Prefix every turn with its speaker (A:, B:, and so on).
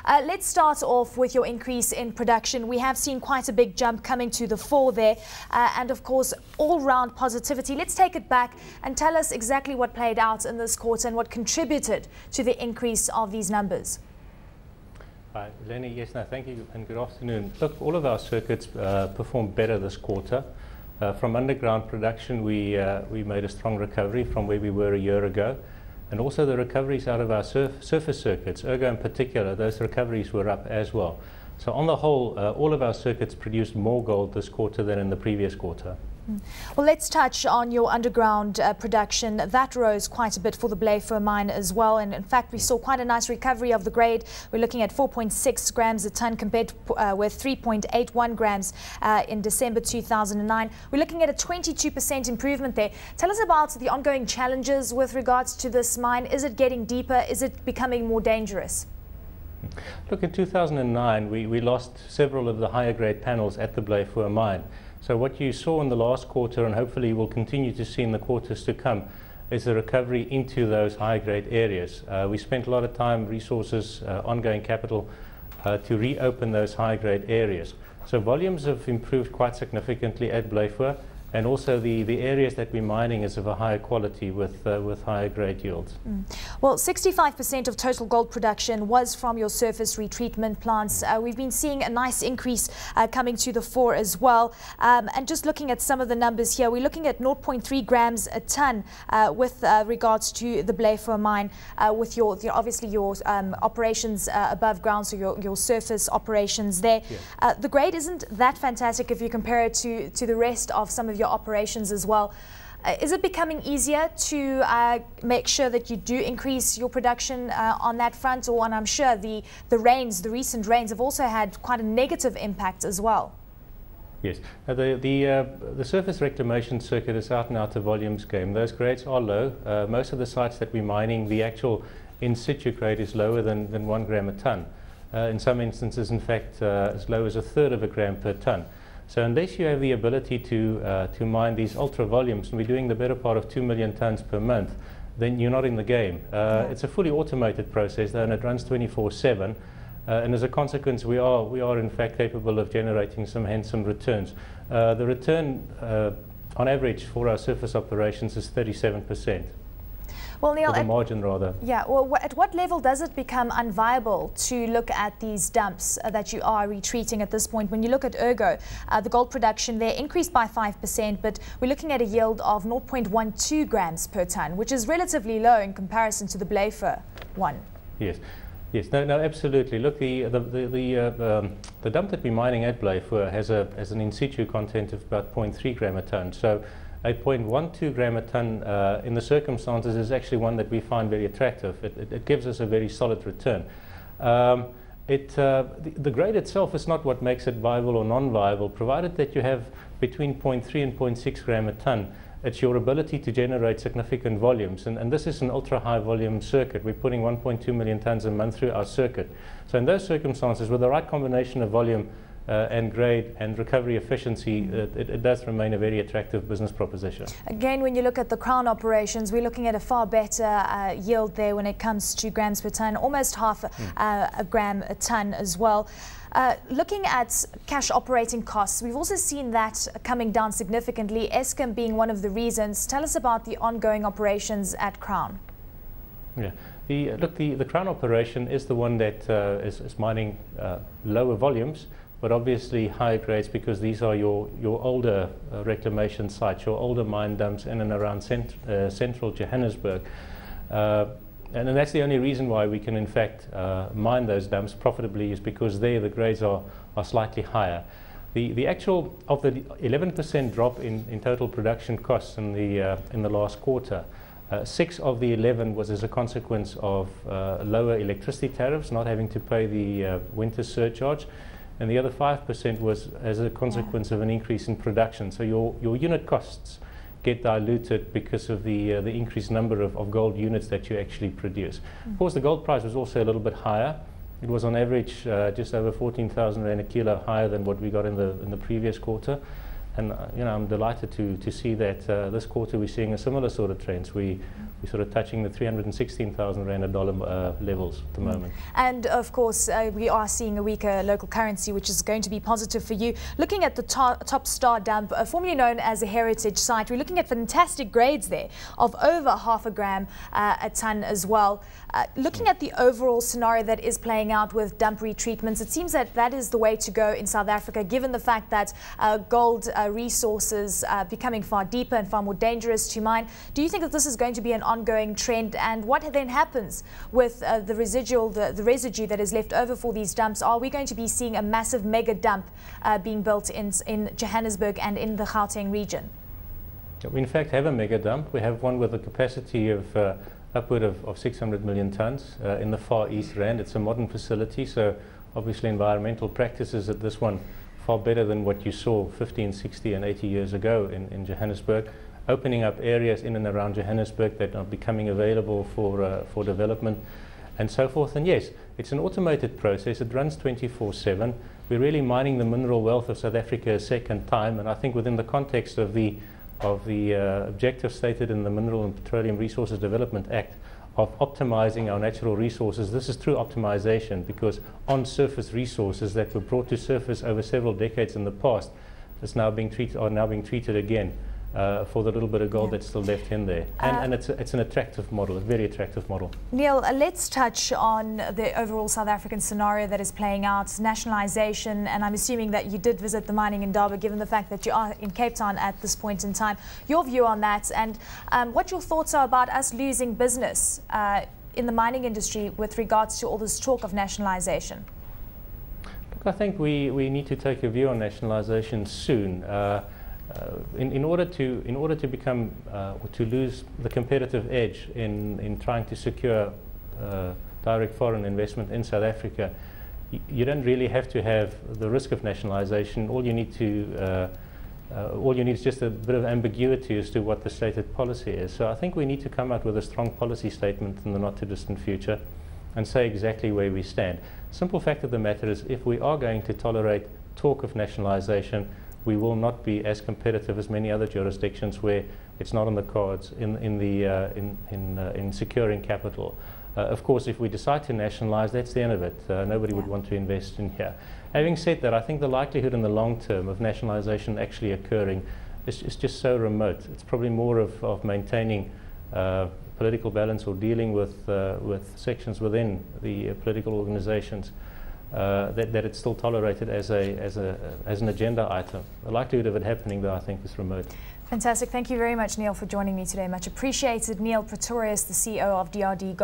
A: Let's start off with your increase in production. We have seen quite a big jump coming to the fore there, and of course all-round positivity. Let's take it back and tell us exactly what played out in this quarter and what contributed to the increase of these numbers.
B: Lenny, yes, no, thank you and good afternoon. Look, all of our circuits performed better this quarter. From underground production, we made a strong recovery from where we were a year ago. And also the recoveries out of our surface circuits, ergo in particular, those recoveries were up as well. So on the whole, all of our circuits produced more gold this quarter than in the previous quarter.
A: Well, let's touch on your underground production. That rose quite a bit for the Blyford mine as well, and in fact we saw quite a nice recovery of the grade. We're looking at 4.6 grams a ton compared with 3.81 grams in December 2009. We're looking at a 22% improvement there. Tell us about the ongoing challenges with regards to this mine. Is it getting deeper? Is it becoming more dangerous?
B: Look, in 2009 we lost several of the higher grade panels at the Blyford mine. So what you saw in the last quarter, and hopefully will continue to see in the quarters to come, is a recovery into those high-grade areas. We spent a lot of time, resources, ongoing capital to reopen those high-grade areas. So volumes have improved quite significantly at Blyford, and also the areas that we're mining is of a higher quality with higher grade yields.
A: Well, 65% of total gold production was from your surface retreatment plants. We've been seeing a nice increase coming to the fore as well. And just looking at some of the numbers here, we're looking at 0.3 grams a ton with regards to the Blyford mine, with obviously your operations above ground, so your surface operations there. Yeah. The grade isn't that fantastic if you compare it to the rest of some of your operations as well. Is it becoming easier to make sure that you do increase your production on that front? Or, and I'm sure the recent rains have also had quite a negative impact as well.
B: Yes, the surface reclamation circuit is out and out of volumes game. Those grades are low. Most of the sites that we're mining, the actual in situ grade is lower than 1 gram a ton. In some instances, in fact, as low as a third of a gram per ton. So unless you have the ability to mine these ultra volumes, and we're doing the better part of 2 million tons per month, then you're not in the game. It's a fully automated process, though, and it runs 24/7. And as a consequence, we are in fact capable of generating some handsome returns. The return, on average, for our surface operations is 37%.
A: Well, Niel,
B: the margin rather.
A: Yeah. Well, at what level does it become unviable to look at these dumps that you are retreating at this point? When you look at ergo, the gold production there increased by 5%, but we're looking at a yield of 0.12 grams per ton, which is relatively low in comparison to the Blyford one. Yes.
B: Yes, no, absolutely. Look, the dump that we're mining at Blyford has an in situ content of about 0.3 gram a ton. So a 0.12 gram a ton in the circumstances is actually one that we find very attractive. It gives us a very solid return. The grade itself is not what makes it viable or non-viable, provided that you have between 0.3 and 0.6 gram a ton. It's your ability to generate significant volumes, and this is an ultra-high volume circuit. We're putting 1.2 million tons a month through our circuit. So in those circumstances, with the right combination of volume and grade and recovery efficiency, it does remain a very attractive business proposition.
A: Again, when you look at the Crown operations, we're looking at a far better yield there when it comes to grams per ton, almost half a gram a ton as well. Looking at cash operating costs, we've also seen that coming down significantly, Eskom being one of the reasons. Tell us about the ongoing operations at Crown.
B: Yeah. The Crown operation is the one that is mining lower volumes, but obviously higher grades, because these are your older reclamation sites, your older mine dumps in and around central Johannesburg. And that's the only reason why we can in fact mine those dumps profitably, is because there the grades are slightly higher. The actual, of the 11% drop in total production costs in the last quarter, 6 of the 11 was as a consequence of lower electricity tariffs, not having to pay the winter surcharge. And the other 5% was as a consequence of an increase in production. So your unit costs get diluted because of the increased number of gold units that you actually produce. Of course, the gold price was also a little bit higher. It was on average just over 14,000 rand a kilo higher than what we got in the previous quarter. And I'm delighted to see that this quarter we're seeing a similar sort of trends. We're sort of touching the 316,000 Rand a dollar levels at the moment.
A: And of course, we are seeing a weaker local currency, which is going to be positive for you. Looking at the Top Star dump, formerly known as a heritage site, we're looking at fantastic grades there of over 0.5 gram a ton as well. Looking at the overall scenario that is playing out with dump retreatments, it seems that that is the way to go in South Africa, given the fact that gold resources becoming far deeper and far more dangerous to mine. Do you think that this is going to be an ongoing trend, and what then happens with the residual, the residue that is left over for these dumps? Are we going to be seeing a massive mega dump being built in Johannesburg and in the Gauteng region?
B: We in fact have a mega dump. We have one with a capacity of upward of 600 million tons in the Far East Rand. It's a modern facility, so obviously environmental practices at this one far better than what you saw 15, 60 and 80 years ago in Johannesburg, opening up areas in and around Johannesburg that are becoming available for development and so forth. And yes, it's an automated process. It runs 24/7. We're really mining the mineral wealth of South Africa a second time, and I think within the context of the objective stated in the Mineral and Petroleum Resources Development Act of optimizing our natural resources, this is true optimization, because on-surface resources that were brought to surface over several decades in the past are now being treated again for the little bit of gold that's still left in there. And it's an attractive model, a very attractive model.
A: Neil, let's touch on the overall South African scenario that is playing out, nationalization, and I'm assuming that you did visit the mining indaba, given the fact that you are in Cape Town at this point in time. Your view on that, and what your thoughts are about us losing business in the mining industry with regards to all this talk of nationalization?
B: Look, I think we need to take a view on nationalization soon. In order to become or to lose the competitive edge in trying to secure direct foreign investment in South Africa, you don't really have to have the risk of nationalization. All you need is just a bit of ambiguity as to what the stated policy is. So I think we need to come out with a strong policy statement in the not too distant future and say exactly where we stand. Simple fact of the matter is, if we are going to tolerate talk of nationalization, we will not be as competitive as many other jurisdictions where it's not on the cards in securing capital. Of course, if we decide to nationalize, that's the end of it. Nobody would want to invest in here. Having said that, I think the likelihood in the long term of nationalization actually occurring is just so remote. It's probably more of maintaining political balance or dealing with sections within the political organizations. That it's still tolerated as an agenda item. The likelihood of it happening, though, I think is remote.
A: Fantastic. Thank you very much, Neil, for joining me today. Much appreciated. Niel Pretorius, the CEO of DRDGold.